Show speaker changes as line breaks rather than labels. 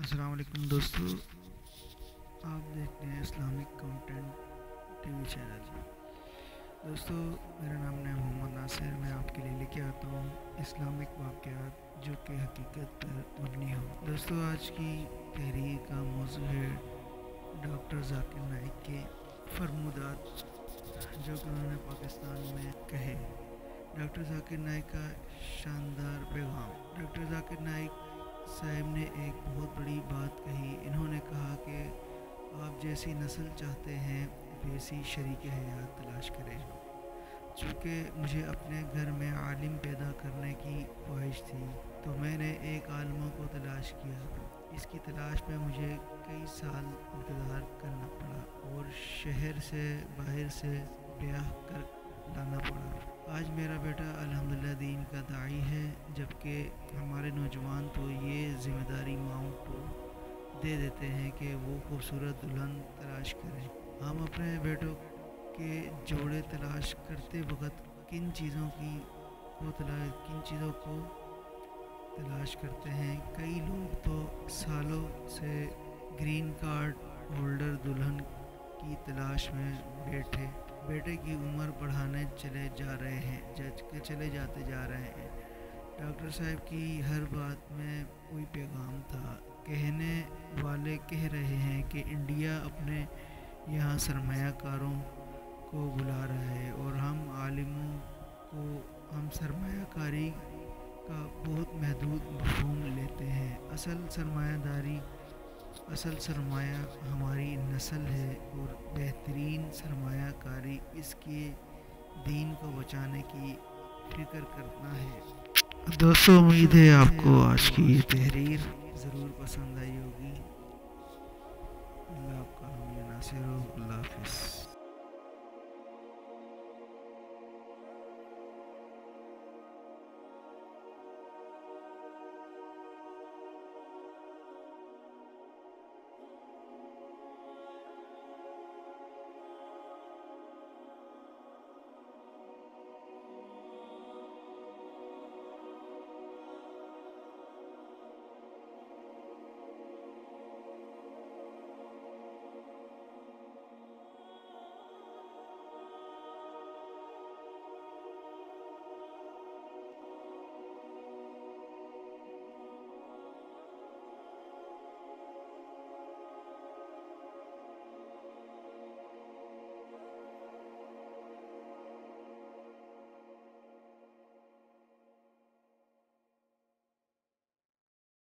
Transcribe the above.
अस्सलाम वालेकुम दोस्तों, आप देख रहे हैं इस्लामिक कंटेंट टीवी चैनल जी। दोस्तों, मेरा नाम है मोहम्मद नासिर। मैं आपके लिए लेके आता हूँ इस्लामिक वाक़यात जो कि हकीकत पर मबनी हो। दोस्तों, आज की तहरीर का मौजू है डॉक्टर जाकिर नाइक के फरमूदात जो कि उन्होंने पाकिस्तान में कहे। डॉक्टर जाकिर नाइक का शानदार पैगाम। डॉक्टर जाकिर नाइक साहब ने एक बहुत बड़ी बात कही। इन्होंने कहा कि आप जैसी नस्ल चाहते हैं वैसी शरीक हयात तलाश करें। चूँकि मुझे अपने घर में आलिम पैदा करने की ख्वाहिश थी तो मैंने एक आलिम को तलाश किया। इसकी तलाश में मुझे कई साल इंतज़ार करना पड़ा और शहर से बाहर से ब्याह कर लाना पड़ा। आज मेरा बेटा अल्हम्दुलिल्लाह दीन का दाई है, जबकि हमारे नौजवान तो ये ज़िम्मेदारी माओं को दे देते हैं कि वो खूबसूरत दुल्हन तलाश करें। हम अपने बेटों के जोड़े तलाश करते वक्त किन चीज़ों को तलाश करते हैं। कई लोग तो सालों से ग्रीन कार्ड होल्डर दुल्हन की तलाश में बेटे की उम्र बढ़ाने चले जाते जा रहे हैं। डॉक्टर साहब की हर बात में कोई पैगाम था। कहने वाले कह रहे हैं कि इंडिया अपने यहाँ सरमायाकारों को बुला रहा है और हम आलिमों को हम सरमायाकारी का बहुत महदूद मफ़हूम लेते हैं। असल सरमाया हमारी नस्ल है और बेहतरीन सरमायाकारी इसके दीन को बचाने की फ़िक्र करना है। दोस्तों, उम्मीद है आपको आज की ये तहरीर ज़रूर पसंद आई होगी। अल्लाह आपका हामी नासिर हो। अल्लाह हाफ़िज़।